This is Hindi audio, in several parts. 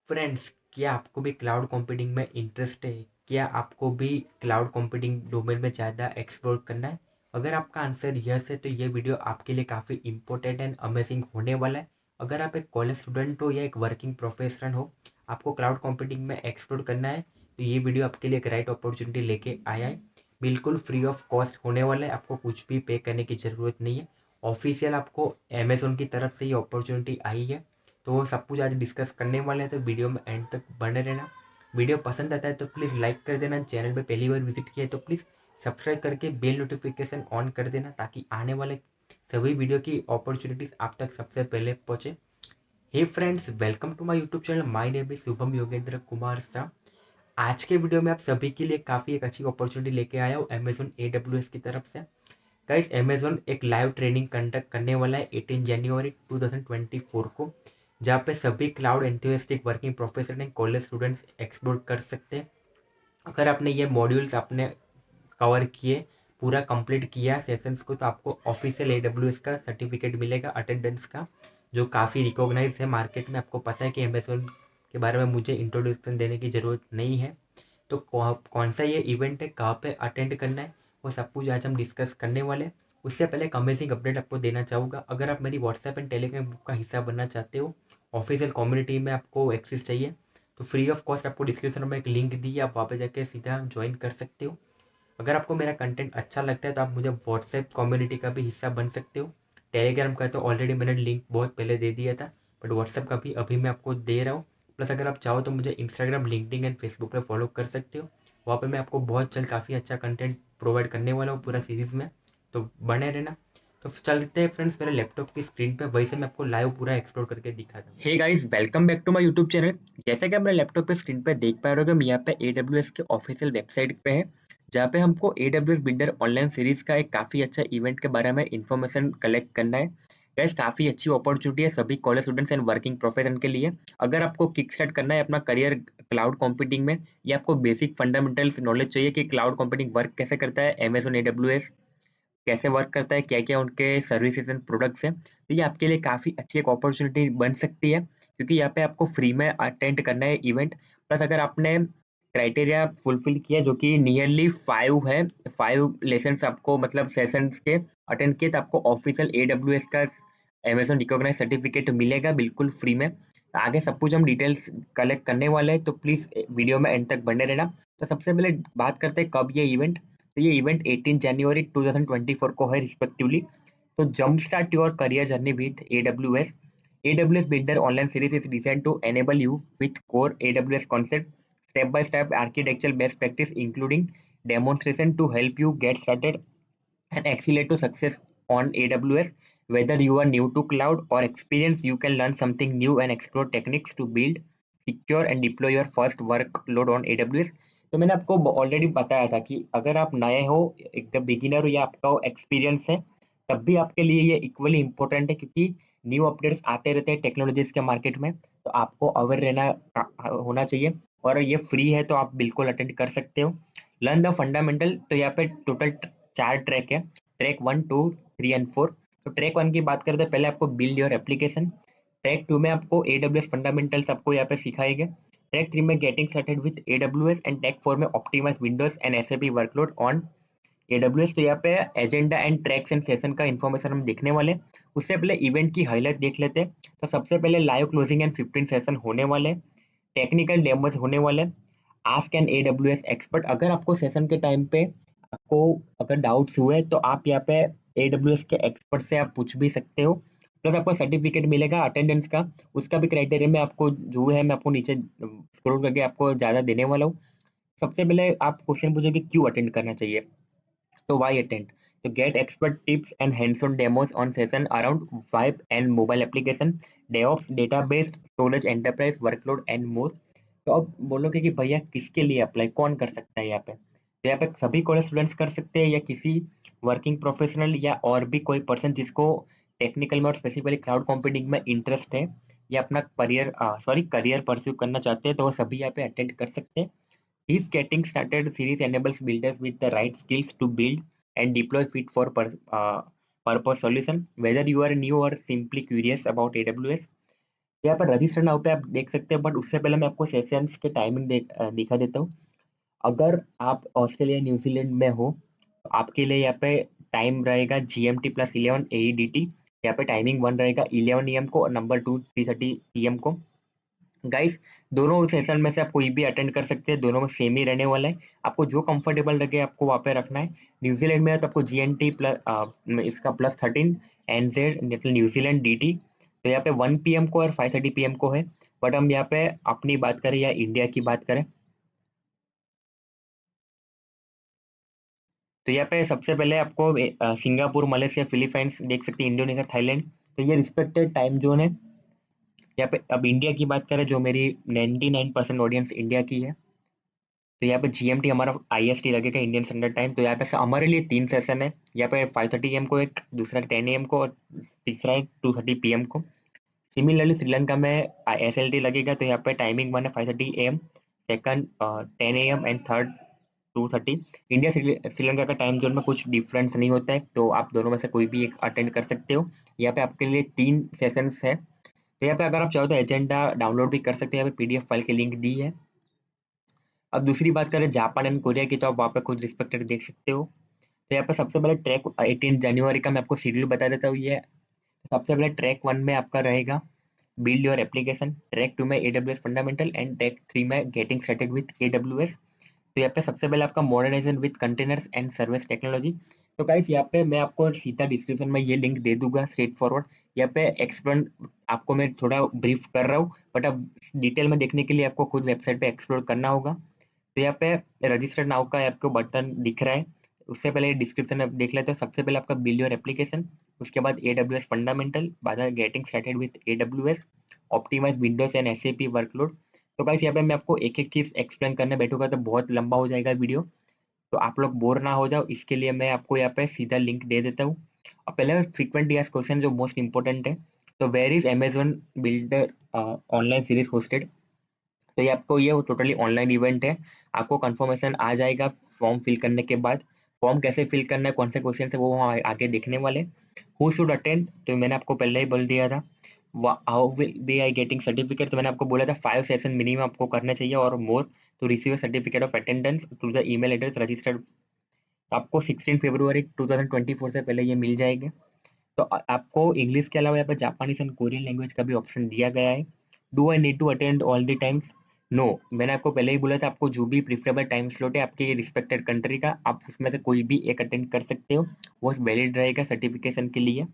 फ्रेंड्स, क्या आपको भी क्लाउड कंप्यूटिंग में इंटरेस्ट है? क्या आपको भी क्लाउड कंप्यूटिंग डोमेन में ज़्यादा एक्सप्लोर करना है? अगर आपका आंसर यस है तो ये वीडियो आपके लिए काफ़ी इंपॉर्टेंट एंड अमेजिंग होने वाला है। अगर आप एक कॉलेज स्टूडेंट हो या एक वर्किंग प्रोफेशनल हो, आपको क्लाउड कंप्यूटिंग में एक्सप्लोर करना है तो ये वीडियो आपके लिए एक राइट अपॉर्चुनिटी लेके आया है। बिल्कुल फ्री ऑफ कॉस्ट होने वाला है, आपको कुछ भी पे करने की ज़रूरत नहीं है। ऑफिशियल आपको अमेजोन की तरफ से ये अपॉर्चुनिटी आई है, तो वो सब कुछ आज डिस्कस करने वाले हैं, तो वीडियो में एंड तक बने रहना। वीडियो पसंद आता है तो प्लीज़ लाइक कर देना, चैनल पे पहली बार विजिट किया है तो प्लीज़ सब्सक्राइब करके बेल नोटिफिकेशन ऑन कर देना, ताकि आने वाले सभी वीडियो की अपॉर्चुनिटीज़ आप तक सबसे पहले पहुँचे। Hey friends, welcome to my YouTube channel. My name is Shubham Yogendra Kumar Shah. आज के वीडियो में आप सभी के लिए काफ़ी एक अच्छी अपॉर्चुनिटी लेके आया हूँ अमेजोन AWS की तरफ से। गाइस, अमेजोन एक लाइव ट्रेनिंग कंडक्ट करने वाला है 18 जनवरी 2024 को, जहाँ पे सभी cloud enthusiastic working professional and college students explore कर सकते हैं। अगर आपने ये मॉड्यूल्स आपने कवर किए, पूरा कंप्लीट किया सेशंस को, तो आपको ऑफिशियल AWS का सर्टिफिकेट मिलेगा अटेंडेंस का, जो काफ़ी रिकॉग्नाइज है मार्केट में। आपको पता है कि अमेजोन के बारे में मुझे इंट्रोडक्शन देने की ज़रूरत नहीं है। तो कौन सा ये इवेंट है, कहाँ पे अटेंड करना है, वो सब कुछ आज हम डिस्कस करने वाले हैं। उससे पहले एक अमेजिंग अपडेट आपको देना चाहूँगा। अगर आप मेरी व्हाट्सएप एंड टेलीग्राम ग्रुप का हिस्सा बनना चाहते हो, ऑफिशियल कम्युनिटी में आपको एक्सेस चाहिए, तो फ्री ऑफ कॉस्ट आपको डिस्क्रिप्शन में एक लिंक दी है, आप वहाँ पे जाके सीधा ज्वाइन कर सकते हो। अगर आपको मेरा कंटेंट अच्छा लगता है तो आप मुझे व्हाट्सएप कम्युनिटी का भी हिस्सा बन सकते हो। टेलीग्राम का तो ऑलरेडी मैंने लिंक बहुत पहले दे दिया था, बट व्हाट्सएप का भी अभी मैं आपको दे रहा हूँ। प्लस अगर आप चाहो तो मुझे इंस्टाग्राम, लिंक्डइन एंड फेसबुक पे फॉलो कर सकते हो। वहाँ पे मैं आपको बहुत जल्द काफ़ी अच्छा कंटेंट प्रोवाइड करने वाला हूँ पूरा सीरीज़ में, तो बने रहना। तो चलते हैं फ्रेंड्स मेरे लैपटॉप की स्क्रीन पे, वही से मैं आपको लाइव पूरा एक्सप्लोर करके दिखाता हूँ। Hey guys, welcome back to my YouTube channel. जैसे कि आप मेरे लैपटॉप पे स्क्रीन पे देख पा रहे हो कि हम यहाँ पे AWS के ऑफिशियल वेबसाइट पे है, जहाँ पे हमको AWS बिल्डर ऑनलाइन सीरीज का एक काफ़ी अच्छा इवेंट के बारे में इंफॉर्मेशन कलेक्ट करना है। गाइस, काफ़ी अच्छी अपॉर्चुनिटी है सभी college students and working profession के लिए। अगर आपको किक स्टार्ट करना है अपना करियर क्लाउड कंप्यूटिंग में, या आपको बेसिक फंडामेंटल्स नॉलेज चाहिए कि क्लाउड कंप्यूटिंग वर्क कैसे करता है, अमेजोन AWS कैसे वर्क करता है, क्या-क्या उनके सर्विसेज एंड प्रोडक्ट्स हैं, तो ये आपके लिए काफ़ी अच्छी एक अपॉर्चुनिटी बन सकती है, क्योंकि यहाँ पे आपको फ्री में अटेंड करना है इवेंट। प्लस अगर आपने क्राइटेरिया फुलफिल किया जो कि नियरली 5 है, 5 लेसन्स आपको मतलब सेशंस के अटेंड किए, तो आपको ऑफिशियल AWS का अमेज़न रिकॉग्नाइज्ड सर्टिफिकेट मिलेगा बिल्कुल फ्री में। आगे सब कुछ हम डिटेल्स कलेक्ट करने वाले हैं, तो प्लीज़ वीडियो में एंड तक बने रहना। तो सबसे पहले बात करते हैं कब ये इवेंट। तो ये इवेंट 18 जनवरी 2024 को है रिस्पेक्टिवली। तो jump start your career journey with AWS। AWS Builder online series is designed to enable you with core AWS concept, step-by-step architectural best practice, including demonstration to help you get started and accelerate to success on AWS. Whether you are new to cloud or experienced, you can learn something new and explore techniques to build, secure and deploy your first workload on AWS. तो मैंने आपको ऑलरेडी बताया था कि अगर आप नए हो, एकदम बिगिनर हो, या आपका एक्सपीरियंस है, तब भी आपके लिए ये इक्वली इम्पोर्टेंट है, क्योंकि न्यू अपडेट्स आते रहते हैं टेक्नोलॉजीज के मार्केट में, तो आपको अवेयर रहना होना चाहिए। और ये फ्री है तो आप बिल्कुल अटेंड कर सकते हो। Learn the fundamental. तो यहाँ पे टोटल 4 ट्रैक है, ट्रैक 1, 2, 3 एंड 4। तो ट्रैक 1 की बात करते हैं, पहले आपको बिल्ड योर एप्लीकेशन। ट्रैक 2 में आपको AWS फंडामेंटल्स आपको यहाँ पे सिखाएंगे। ट्रैक 3 में getting started with AWS and track 4 में optimize Windows and SAP workload on AWS। तो यहाँ पे agenda and tracks and session का इन्फॉर्मेशन हम देखने वाले हैं। उससे पहले इवेंट की हाईलाइट देख लेते हैं। तो सबसे पहले लाइव क्लोजिंग एंड 15 सेशन होने वाले हैं, टेक्निकल डेमोज होने वाले हैं, आस्क एन AWS एक्सपर्ट। अगर आपको सेशन के टाइम पे आपको अगर डाउट्स हुए, तो आप यहाँ पे AWS के एक्सपर्ट से आप पूछ भी सकते हो। प्लस आपको सर्टिफिकेट मिलेगा अटेंडेंस का, उसका भी क्राइटेरिया में आपको जो है मैं आपको नीचे स्क्रॉल करके आपको ज़्यादा देने वाला हूँ। सबसे पहले आप क्वेश्चन पूछोगे क्यों अटेंड करना चाहिए, तो why attend? To get expert tips and hands-on demos on session around web and mobile application, DevOps, database, storage, enterprise workload and more। तो अब बोलोगे कि भैया किसके लिए अप्लाई, कौन कर सकता है यहाँ पे? तो यहाँ पे सभी कॉलेज स्टूडेंट्स कर सकते हैं, या किसी वर्किंग प्रोफेशनल या और भी कोई पर्सन जिसको टेक्निकल में और स्पेसिफिकली क्लाउड कंप्यूटिंग में इंटरेस्ट है, या अपना करियर परस्यू करना चाहते हैं, तो वो सभी यहाँ पे अटेंड कर सकते हैं। This getting started series enables builders with the right skills to build and deploy fit for purpose solution. Whether you are new or simply curious about AWS, यहाँ पर रजिस्टर नाउ पे आप देख सकते हो, बट उससे पहले मैं आपको सेशंस के टाइमिंग दिखा देता हूँ। अगर आप ऑस्ट्रेलिया न्यूजीलैंड में हो तो आपके लिए यहाँ पे टाइम रहेगा GMT प्लस 11 AEDT। यहाँ पे टाइमिंग 1 रहेगा 11 AM को और नंबर 2 3:30 PM को। गाइस, दोनों सेशन में से आप कोई भी अटेंड कर सकते हैं, दोनों में सेम ही रहने वाला है। आपको जो कंफर्टेबल लगे आपको वहाँ पे रखना है। न्यूजीलैंड में है तो आपको GMT प्लस इसका +13 NZ मतलब न्यूजीलैंड DT। तो यहाँ पे 1 PM को और 5:30 PM को है। बट हम यहाँ पे अपनी बात करें या इंडिया की बात करें तो यहाँ पे सबसे पहले आपको सिंगापुर, मलेशिया, फिलीपाइंस देख सकते हैं, इंडोनेशिया, थाईलैंड। तो ये रिस्पेक्टेड टाइम जोन है। यहाँ पे अब इंडिया की बात करें, जो मेरी 99% ऑडियंस इंडिया की है, तो यहाँ पे GMT हमारा IST लगेगा, इंडियन स्टैंडर्ड टाइम। तो यहाँ पे हमारे लिए 3 सेशन है। यहाँ पे 5:30 AM को एक, दूसरा 10 AM को और तीसरा है 2:30 PM को। सिमिलरली श्रीलंका में SLT लगेगा। तो यहाँ पे टाइमिंग 1 है 5:30 AM, second 10 AM and third 2:30। India Sri Lanka का टाइम जोन में कुछ डिफरेंस नहीं होता है, तो आप दोनों में से कोई भी एक अटेंड कर सकते हो। यहाँ पे आपके लिए 3 सेशंस है। तो यहाँ पे अगर आप चाहो तो एजेंडा डाउनलोड भी कर सकते हैं, यहाँ पे PDF फाइल की लिंक दी है। अब दूसरी बात करें जापान एंड कोरिया की, तो आप वहाँ पे खुद रिस्पेक्टेड देख सकते हो। तो यहाँ पे सबसे पहले ट्रैक 18 जनवरी का मैं आपको शेड्यूल बता देता हूँ। ये सबसे पहले ट्रैक 1 में आपका रहेगा बिल्ड योर एप्लीकेशन, ट्रैक 2 में AWS फंडामेंटल एंड ट्रैक 3 में गेटिंग स्टार्टेड विद AWS। तो यहाँ पे सबसे पहले आपका modernization with containers and service technology. तो गाइस यहाँ पे मैं आपको सीधा डिस्क्रिप्शन में ये लिंक दे दूंगा स्ट्रेट फॉरवर्ड। यहाँ पे एक्सप्लेन आपको मैं थोड़ा ब्रीफ कर रहा हूँ, बट अब डिटेल में देखने के लिए आपको खुद वेबसाइट पे एक्सप्लोर करना होगा। तो यहाँ पे रजिस्टर नाउ का आपको बटन दिख रहा है। उससे पहले डिस्क्रिप्शन में देख लेते हैं। सबसे पहले आपका बिल्ड योर एप्लीकेशन, उसके बाद AWS फंडामेंटल, बाद getting started with AWS, optimize Windows and SAP workload. तो गाइस यहाँ पे मैं आपको एक एक चीज एक्सप्लेन करने बैठूंगा तो बहुत लंबा हो जाएगा वीडियो, तो आप लोग बोर ना हो जाओ, इसके लिए मैं आपको यहाँ पे सीधा लिंक दे देता हूँ। अब पहले फ्रीक्वेंटली आस्क्ड क्वेश्चन जो मोस्ट इंपॉर्टेंट है, तो where is Amazon builder online series hosted. तो ये आपको ये टोटली ऑनलाइन इवेंट है। आपको कंफर्मेशन आ जाएगा फॉर्म फिल करने के बाद। फॉर्म कैसे फिल करना है, कौन से क्वेश्चन है, वो वहाँ आगे देखने वाले। हु शुड अटेंड, तो मैंने आपको पहले ही बोल दिया था। How will be I getting certificate, तो मैंने आपको बोला था 5 सेशन मिनिमम आपको करने चाहिए और more to receive certificate of attendance through the email address registered. आपको 16 फरवरी 2024 से पहले ये मिल जाएगा। तो आपको इंग्लिश के अलावा यहाँ पे जापानीज एंड कोरियन लैंग्वेज का भी ऑप्शन दिया गया है। Do I need to attend all the times, no. मैंने आपको पहले ही बोला था, आपको जो भी प्रिफरेबल टाइम स्लॉट है आपके रिस्पेक्टेड कंट्री का, आप उसमें से कोई भी एक अटेंड कर सकते हो। वो वैलिड रहेगा सर्टिफिकेशन के लिए।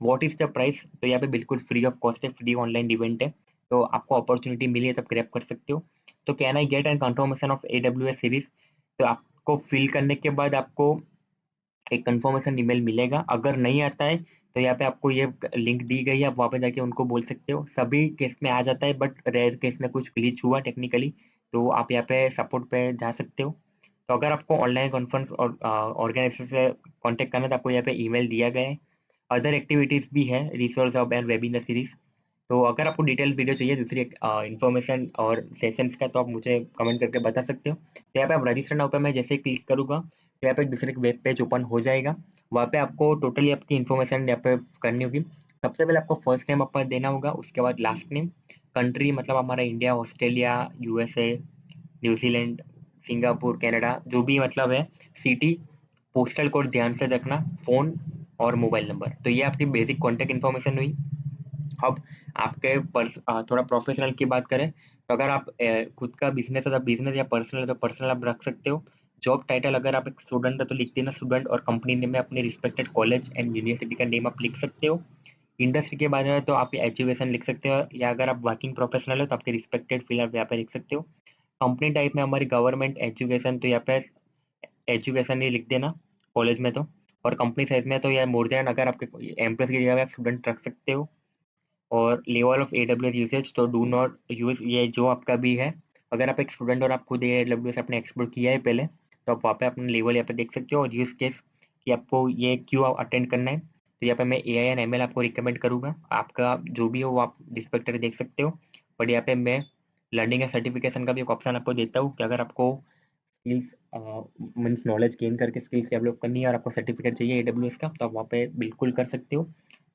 व्हाट इज द प्राइस, तो यहाँ पे बिल्कुल फ्री ऑफ कॉस्ट है, फ्री ऑनलाइन इवेंट है। तो आपको अपॉर्चुनिटी मिली है तो आप ग्रैब कर सकते हो। तो can I get an confirmation of AWS series, तो आपको फिल करने के बाद आपको एक कंफर्मेशन ईमेल मिलेगा। अगर नहीं आता है तो यहाँ पे आपको ये लिंक दी गई है, आप वहाँ पे जाके उनको बोल सकते हो। सभी केस में आ जाता है, बट रेयर केस में कुछ ग्लिच हुआ टेक्निकली, तो आप यहाँ पे सपोर्ट पे जा सकते हो। तो अगर आपको ऑनलाइन कॉन्फ्रेंस और ऑर्गेनाइजेशन से कॉन्टेक्ट करना है तो आपको यहाँ पे ईमेल दिया गया है। अदर एक्टिविटीज़ भी है, resource hub and webinar series. तो अगर आपको डिटेल वीडियो चाहिए दूसरी इन्फॉर्मेशन और सेशंस का, तो आप मुझे कमेंट करके बता सकते हो। तो यहाँ पे आप रजिस्टर नाउ पे मैं जैसे ही क्लिक करूँगा तो यहाँ पे एक दूसरे वेब पेज ओपन हो जाएगा। वहाँ पे आपको टोटली आपकी इन्फॉर्मेशन यहाँ पे करनी होगी। सबसे पहले आपको फर्स्ट नेम आपका देना होगा, उसके बाद लास्ट नेम, कंट्री मतलब हमारा India, Australia, USA, New Zealand, Singapore, Canada, जो भी मतलब है, सिटी, पोस्टल कोड ध्यान से रखना, फ़ोन और मोबाइल नंबर। तो ये आपकी बेसिक कॉन्टैक्ट इन्फॉर्मेशन हुई। अब आपके थोड़ा प्रोफेशनल की बात करें, तो अगर आप खुद का बिजनेस है तो बिजनेस, या पर्सनल है तो पर्सनल आप रख सकते हो। जॉब टाइटल अगर आप एक स्टूडेंट है तो लिख देना स्टूडेंट, और कंपनी नेम में अपने रिस्पेक्टेड कॉलेज एंड यूनिवर्सिटी का नेम आप लिख सकते हो। इंडस्ट्री के बारे में तो आप एजुकेशन लिख सकते हो, या अगर आप वर्किंग प्रोफेशनल हो तो आपके रिस्पेक्टेड फील्ड आप यहाँ पे लिख सकते हो। कंपनी टाइप में हमारी गवर्नमेंट एजुकेशन, तो यहाँ पे एजुकेशन ही लिख देना कॉलेज में तो। और कंपनी साइज में तो यह मोर देन, अगर आपके एम्प्लॉय की जगह आप स्टूडेंट रख सकते हो। और लेवल ऑफ AWS यूसेज, तो डू नॉट यूज, ये जो आपका भी है। अगर आप एक स्टूडेंट और आप खुद AWS आपने एक्सप्लोर किया है पहले, तो आप वहाँ पे अपना लेवल यहाँ पे देख सकते हो, और यूज केस कि आपको ये क्यों अटेंड करना है। तो यहाँ पे मैं AI एंड ML आपको रिकमेंड करूँगा, आपका जो भी हो वो आप रिस्पेक्टेड देख सकते हो। बट यहाँ पे मैं लर्निंग एंड सर्टिफिकेशन का भी एक ऑप्शन आपको देता हूँ कि अगर आपको स्किल्स मीन्स नॉलेज गेन करके स्किल्स डेवलप करनी है और आपको सर्टिफिकेट चाहिए AWS का, तो आप वहाँ पे बिल्कुल कर सकते हो।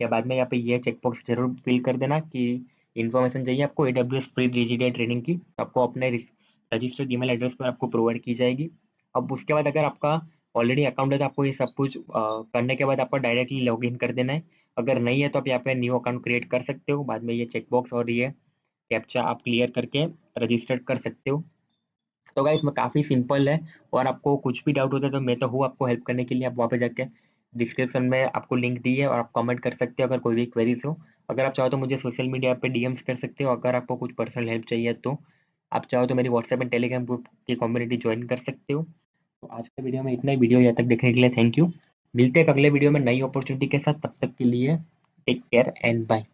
या बाद में यहाँ पे ये चेकबॉक्स जरूर फिल कर देना कि इन्फॉर्मेशन चाहिए आपको AWS फ्री डिजिटल ट्रेनिंग की, तो आपको अपने रजिस्टर्ड ईमेल एड्रेस पर आपको प्रोवाइड की जाएगी। अब उसके बाद अगर आपका ऑलरेडी अकाउंट है तो आपको ये सब कुछ करने के बाद आपको डायरेक्टली लॉगिन कर देना है। अगर नहीं है तो आप यहाँ पे न्यू अकाउंट क्रिएट कर सकते हो, बाद में ये चेकबॉक्स और ये कैप्चा आप क्लियर करके रजिस्टर कर सकते हो। तो गाइस इसमें काफ़ी सिंपल है, और आपको कुछ भी डाउट होता है तो मैं तो हूँ आपको हेल्प करने के लिए। आप वहाँ पे जाके डिस्क्रिप्शन में आपको लिंक दी है और आप कमेंट कर सकते हो अगर कोई भी क्वेरीज हो। अगर आप चाहो तो मुझे सोशल मीडिया पे डीएम्स कर सकते हो अगर आपको कुछ पर्सनल हेल्प चाहिए तो। आप चाहो तो मेरी व्हाट्सएप एंड टेलीग्राम ग्रुप की कम्युनिटी ज्वाइन कर सकते हो। तो आज के वीडियो में इतना ही। वीडियो यहाँ तक देखने के लिए थैंक यू। मिलते हैं एक अगले वीडियो में नई अपॉर्चुनिटी के साथ, तब तक के लिए टेक केयर एंड बाय।